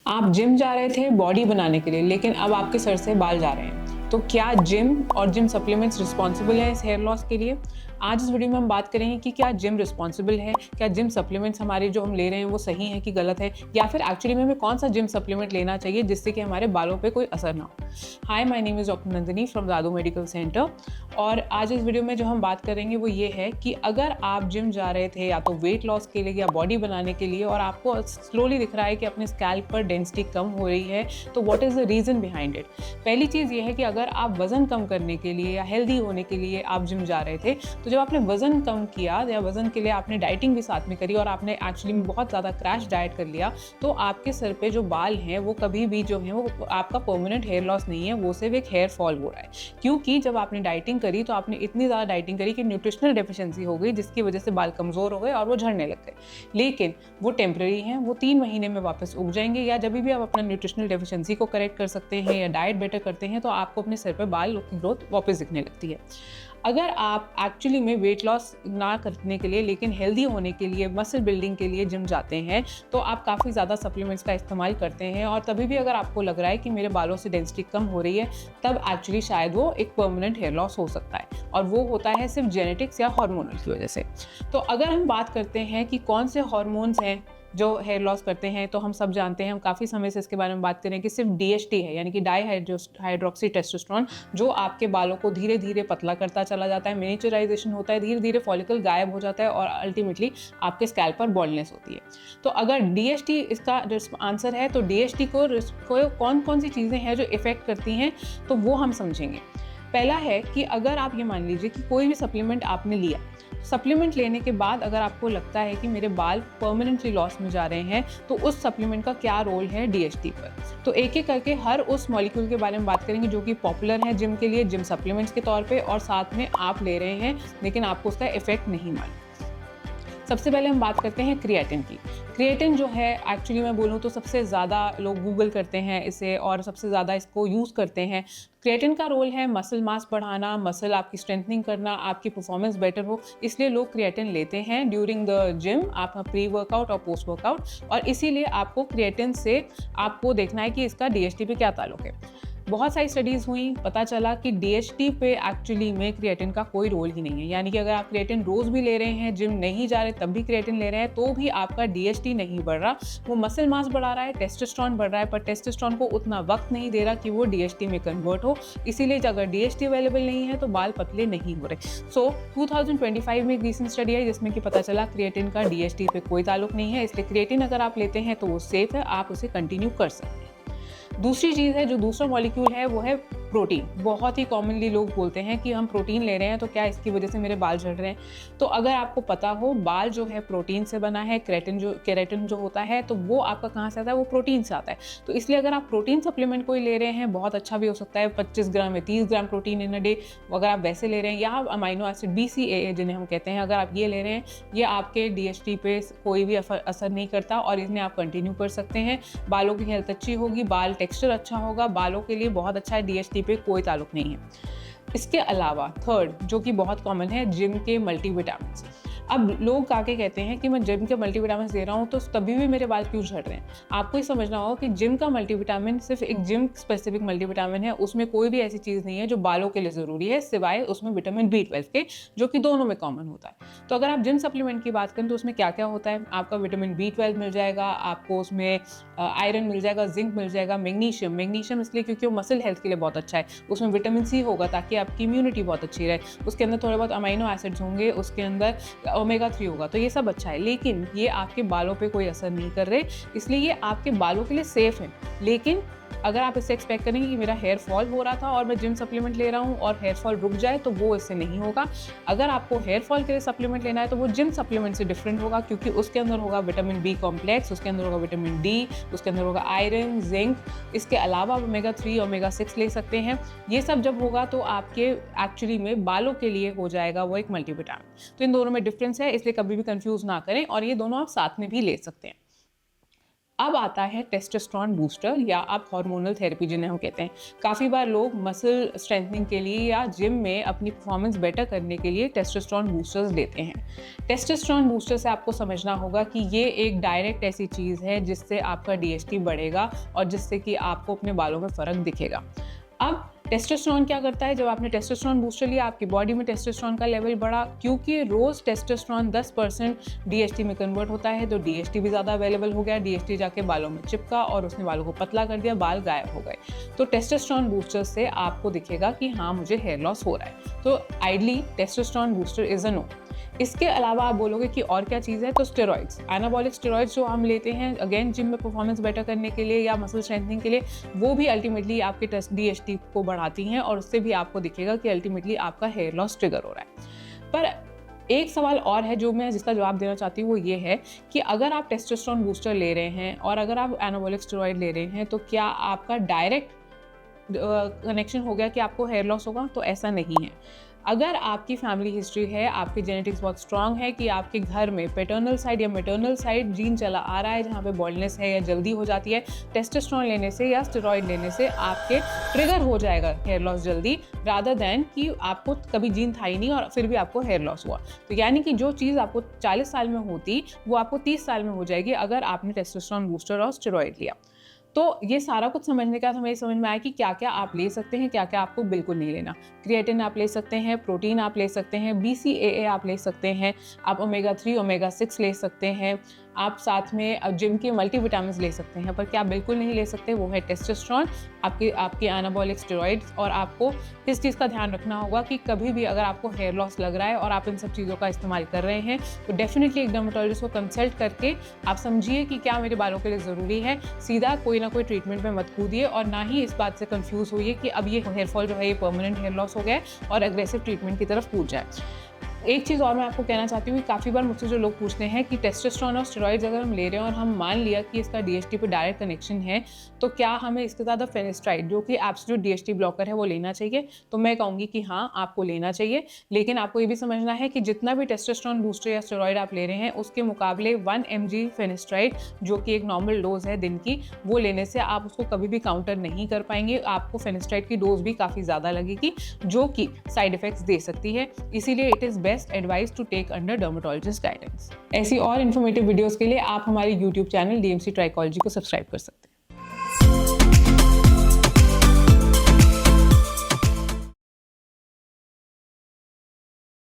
आप जिम जा रहे थे बॉडी बनाने के लिए, लेकिन अब आपके सर से बाल जा रहे हैं। तो क्या जिम और जिम सप्लीमेंट्स रिस्पॉन्सिबल है इस हेयर लॉस के लिए? आज इस वीडियो में हम बात करेंगे कि क्या जिम रिस्पॉन्सिबल है, क्या जिम सप्लीमेंट्स हमारे जो हम ले रहे हैं वो सही है कि गलत है, या फिर एक्चुअली में हमें कौन सा जिम सप्लीमेंट लेना चाहिए जिससे कि हमारे बालों पे कोई असर ना हो। Hi, my name is doctor Nandini from Dadu medical centre. और आज इस वीडियो में जो हम बात करेंगे वो ये है कि अगर आप जिम जा रहे थे या तो वेट लॉस के लिए या बॉडी बनाने के लिए, और आपको स्लोली दिख रहा है कि अपने स्कैल्प पर डेंसिटी कम हो रही है, तो what is the reason behind it. पहली चीज़ ये है कि अगर आप वज़न कम करने के लिए या हेल्दी होने के लिए आप जिम जा रहे थे, तो जब आपने वज़न कम किया या वज़न के लिए आपने डाइटिंग भी साथ में करी और आपने एक्चुअली में बहुत ज़्यादा क्रैश डाइट कर लिया, तो आपके सर पे जो बाल हैं वो कभी भी जो है वो आपका परमानेंट हेयर लॉस नहीं है, वो सिर्फ एक हेयर फॉल हो रहा है। क्योंकि जब आपने डाइटिंग करी तो आपने इतनी ज़्यादा डाइटिंग करी कि न्यूट्रिशनल डेफिशिएंसी हो गई, जिसकी वजह से बाल कमज़ोर हो गए और वो झड़ने लग गए। लेकिन वो टेम्परेरी हैं, वो 3 महीने में वापस उग जाएंगे, या जब भी आप अपना न्यूट्रिशनल डेफिशिएंसी को करेक्ट कर सकते हैं या डाइट बेटर करते हैं तो आपको अपने सर पर बाल की ग्रोथ वापस दिखने लगती है। अगर आप एक्चुअली में वेट लॉस ना करने के लिए लेकिन हेल्दी होने के लिए, मसल बिल्डिंग के लिए जिम जाते हैं, तो आप काफ़ी ज़्यादा सप्लीमेंट्स का इस्तेमाल करते हैं, और तभी भी अगर आपको लग रहा है कि मेरे बालों से डेंसिटी कम हो रही है, तब एक्चुअली शायद वो एक परमानेंट हेयर लॉस हो सकता है, और वो होता है सिर्फ जेनेटिक्स या हार्मोनल की वजह से। तो अगर हम बात करते हैं कि कौन से हार्मोन्स हैं जो हेयर लॉस करते हैं, तो हम सब जानते हैं, हम काफ़ी समय से इसके बारे में बात करें कि सिर्फ DHT है, यानी कि डाई हाइड्रोक्सी टेस्टोस्टेरोन, जो आपके बालों को धीरे धीरे पतला करता चला जाता है, मिनिचराइजेशन होता है, धीरे धीरे फॉलिकल गायब हो जाता है और अल्टीमेटली आपके स्कैल्प पर बॉल्डनेस होती है। तो अगर DHT इसका आंसर है, तो DHT को कौन कौन सी चीज़ें हैं जो इफ़ेक्ट करती हैं, तो वो हम समझेंगे। पहला है कि अगर आप ये मान लीजिए कि कोई भी सप्लीमेंट आपने लिया, सप्लीमेंट लेने के बाद अगर आपको लगता है कि मेरे बाल परमानेंटली लॉस में जा रहे हैं, तो उस सप्लीमेंट का क्या रोल है DHT पर। तो एक एक करके हर उस मॉलिक्यूल के बारे में बात करेंगे जो कि पॉपुलर है जिम के लिए, जिम सप्लीमेंट्स के तौर पे, और साथ में आप ले रहे हैं लेकिन आपको उसका इफेक्ट नहीं मालूम। सबसे पहले हम बात करते हैं क्रिएटिन की। क्रिएटिन जो है, एक्चुअली मैं बोलूँ तो सबसे ज़्यादा लोग गूगल करते हैं इसे और सबसे ज़्यादा इसको यूज़ करते हैं। क्रिएटिन का रोल है मसल मास बढ़ाना, मसल आपकी स्ट्रेंथनिंग करना, आपकी परफॉर्मेंस बेटर हो, इसलिए लोग क्रिएटिन लेते हैं ड्यूरिंग द जिम, आप प्री वर्कआउट और पोस्ट वर्कआउट, और इसीलिए आपको क्रिएटिन से आपको देखना है कि इसका DHT पे क्या ताल्लुक है। बहुत सारी स्टडीज़ हुई, पता चला कि DHT पे एक्चुअली में क्रिएटिन का कोई रोल ही नहीं है। यानी कि अगर आप क्रिएटिन रोज़ भी ले रहे हैं, जिम नहीं जा रहे तब भी क्रिएटिन ले रहे हैं, तो भी आपका DHT नहीं बढ़ रहा। वो मसल मास बढ़ा रहा है, टेस्टोस्टेरोन बढ़ रहा है, पर टेस्टोस्टेरोन को उतना वक्त नहीं दे रहा कि वो DHT में कन्वर्ट हो। इसीलिए अगर DHT अवेलेबल नहीं है तो बाल पतले नहीं हो रहे। सो 2025 में एक रीसेंट स्टडी आई जिसमें कि पता चला क्रिएटिन का DHT पे कोई ताल्लुक नहीं है, इसलिए क्रिएटिन अगर आप लेते हैं तो वो सेफ है, आप उसे कंटिन्यू कर सकते हैं। दूसरी चीज़ है, जो दूसरा मॉलिक्यूल है, वो है प्रोटीन। बहुत ही कॉमनली लोग बोलते हैं कि हम प्रोटीन ले रहे हैं तो क्या इसकी वजह से मेरे बाल झड़ रहे हैं। तो अगर आपको पता हो, बाल जो है प्रोटीन से बना है, केराटिन जो होता है, तो वो आपका कहाँ से आता है, वो प्रोटीन से आता है। तो इसलिए अगर आप प्रोटीन सप्लीमेंट कोई ले रहे हैं, बहुत अच्छा भी हो सकता है, 25 ग्राम या 30 gram protein in a day, अगर आप वैसे ले रहे हैं, या अमाइनो एसिड BCAA जिन्हें हम कहते हैं, अगर आप ये ले रहे हैं, ये आपके DHT पे कोई भी असर नहीं करता, और इन्हें आप कंटिन्यू कर सकते हैं। बालों की हेल्थ अच्छी होगी, बाल टेक्सचर अच्छा होगा, बालों के लिए बहुत अच्छा है, DHT पे कोई ताल्लुक नहीं है। इसके अलावा थर्ड, जो कि बहुत कॉमन है, जिम के मल्टीविटामिन्स। अब लोग आके कहते हैं कि मैं जिम के मल्टीविटामिन्स दे रहा हूँ तो तभी भी मेरे बाल क्यों झड़ रहे हैं। आपको ये समझना होगा कि जिम का मल्टीविटामिन सिर्फ एक जिम स्पेसिफिक मल्टीविटामिन है, उसमें कोई भी ऐसी चीज़ नहीं है जो बालों के लिए ज़रूरी है, सिवाय उसमें विटामिन B12 के, जो कि दोनों में कॉमन होता है। तो अगर आप जिम सप्लीमेंट की बात करें तो उसमें क्या क्या होता है, आपका विटामिन B12 मिल जाएगा, आपको उसमें आयरन मिल जाएगा, जिंक मिल जाएगा, मैग्नीशियम इसलिए क्योंकि वो मसल हेल्थ के लिए बहुत अच्छा है, उसमें विटामिन C होगा ताकि आपकी इम्यूनिटी बहुत अच्छी रहे, उसके अंदर थोड़े बहुत अमाइनो एसिड्स होंगे, उसके अंदर ओमेगा 3 होगा, तो ये सब अच्छा है। लेकिन ये आपके बालों पे कोई असर नहीं कर रहे, इसलिए ये आपके बालों के लिए सेफ है। लेकिन अगर आप इससे एक्सपेक्ट करेंगे कि मेरा हेयर फॉल हो रहा था और मैं जिम सप्लीमेंट ले रहा हूँ और हेयर फॉल रुक जाए, तो वो इससे नहीं होगा। अगर आपको हेयर फॉल के लिए सप्लीमेंट लेना है तो वो जिम सप्लीमेंट से डिफरेंट होगा, क्योंकि उसके अंदर होगा विटामिन B कॉम्प्लेक्स, उसके अंदर होगा विटामिन D, उसके अंदर होगा आयरन, जिंक, इसके अलावा आप ओमेगा 3 ओमेगा 6 ले सकते हैं। ये सब जब होगा तो आपके एक्चुअली में बालों के लिए हो जाएगा वो एक मल्टीविटामिन। तो इन दोनों में डिफरेंस है, इसलिए कभी भी कंफ्यूज ना करें, और ये दोनों आप साथ में भी ले सकते हैं। अब आता है टेस्टोस्टेरोन बूस्टर या आप हार्मोनल थेरेपी जिन्हें हम कहते हैं। काफ़ी बार लोग मसल स्ट्रेंथनिंग के लिए या जिम में अपनी परफॉर्मेंस बेटर करने के लिए टेस्टोस्टेरोन बूस्टर्स लेते हैं। टेस्टोस्टेरोन बूस्टर से आपको समझना होगा कि ये एक डायरेक्ट ऐसी चीज़ है जिससे आपका DHT बढ़ेगा और जिससे कि आपको अपने बालों में फ़र्क दिखेगा। अब टेस्टोस्टेरोन क्या करता है? जब आपने टेस्टोस्टेरोन बूस्टर लिया, आपकी बॉडी में टेस्टोस्टेरोन का लेवल बढ़ा, क्योंकि रोज़ टेस्टोस्टेरोन 10% DHT में कन्वर्ट होता है, तो DHT भी ज़्यादा अवेलेबल हो गया। DHT जाके बालों में चिपका और उसने बालों को पतला कर दिया, बाल गायब हो गए। तो टेस्टोस्टेरोन बूस्टर से आपको दिखेगा कि हाँ, मुझे हेयर लॉस हो रहा है। तो ideally testosterone booster is a no. इसके अलावा आप बोलोगे कि और क्या चीज़ है, तो स्टेरॉइड्स, एनाबॉलिक स्टेरॉइड्स जो हम लेते हैं अगेन जिम में परफॉर्मेंस बेटर करने के लिए या मसल स्ट्रेंथनिंग के लिए, वो भी अल्टीमेटली आपके DHT को बढ़ाती हैं और उससे भी आपको दिखेगा कि अल्टीमेटली आपका हेयर लॉस ट्रिगर हो रहा है। पर एक सवाल और है जो मैं जिसका जवाब देना चाहती हूँ, वो ये है कि अगर आप टेस्टोस्टेरोन बूस्टर ले रहे हैं और अगर आप एनाबॉलिक स्टेरॉइड ले रहे हैं, तो क्या आपका डायरेक्ट कनेक्शन हो गया कि आपको हेयर लॉस होगा? तो ऐसा नहीं है। अगर आपकी फैमिली हिस्ट्री है, आपकी जेनेटिक्स बहुत स्ट्रांग है कि आपके घर में पैटर्नल साइड या मैटर्नल साइड जीन चला आ रहा है जहाँ पे बॉल्डनेस है या जल्दी हो जाती है, टेस्टोस्टेरोन लेने से या स्टेरॉइड लेने से आपके ट्रिगर हो जाएगा हेयर लॉस जल्दी, रादर दैन कि आपको कभी जीन था ही नहीं और फिर भी आपको हेयर लॉस हुआ। तो यानी कि जो चीज़ आपको 40 साल में होती, वो आपको 30 साल में हो जाएगी अगर आपने टेस्टोस्टेरोन बूस्टर और स्टेरॉइड लिया। तो ये सारा कुछ समझने का हमें समझ में आया कि क्या क्या आप ले सकते हैं, क्या क्या आपको बिल्कुल नहीं लेना। क्रिएटिन आप ले सकते हैं, प्रोटीन आप ले सकते हैं, BCAA आप ले सकते हैं, आप ओमेगा 3 ओमेगा 6 ले सकते हैं, आप साथ में जिम के मल्टीविटामिन्स ले सकते हैं। पर क्या बिल्कुल नहीं ले सकते, वो है टेस्टोस्टेरोन, आपके एनाबॉलिक स्टेरॉइड्स। और आपको इस चीज़ का ध्यान रखना होगा कि कभी भी अगर आपको हेयर लॉस लग रहा है और आप इन सब चीज़ों का इस्तेमाल कर रहे हैं, तो डेफिनेटली एक डर्मेटोलॉजिस्ट को कंसल्ट करके आप समझिए कि क्या मेरे बालों के लिए ज़रूरी है। सीधा कोई ना कोई ट्रीटमेंट में मत कूदिए और ना ही इस बात से कंफ्यूज होइए कि अब ये हेयर फॉल जो है ये परमानेंट हेयर लॉस हो गया है और एग्रेसिव ट्रीटमेंट की तरफ कूद जाए। एक चीज़ और मैं आपको कहना चाहती हूँ कि काफ़ी बार मुझसे जो लोग पूछते हैं कि टेस्टोस्टेरोन और स्टेरॉइड्स अगर हम ले रहे हैं और हम मान लिया कि इसका DHT पे डायरेक्ट कनेक्शन है, तो क्या हमें इसके साथ फेनिस्ट्राइड जो कि एब्सोल्यूट DHT ब्लॉकर है वो लेना चाहिए? तो मैं कहूँगी कि हाँ, आपको लेना चाहिए, लेकिन आपको ये भी समझना है कि जितना भी टेस्टोस्टेरोन बूस्टर या स्टेरॉइड आप ले रहे हैं उसके मुकाबले 1 mg फेनिस्ट्राइड जो कि एक नॉर्मल डोज है दिन की, वो लेने से आप उसको कभी भी काउंटर नहीं कर पाएंगे। आपको फेनिस्ट्राइड की डोज भी काफ़ी ज़्यादा लगेगी जो कि साइड इफेक्ट्स दे सकती है। इसीलिए it is best advice to take under dermatologist guidance. ऐसी और इन्फॉर्मेटिव वीडियोस के लिए आप हमारे YouTube चैनल DMC ट्राइकोलॉजी को सब्सक्राइब कर सकते हैं।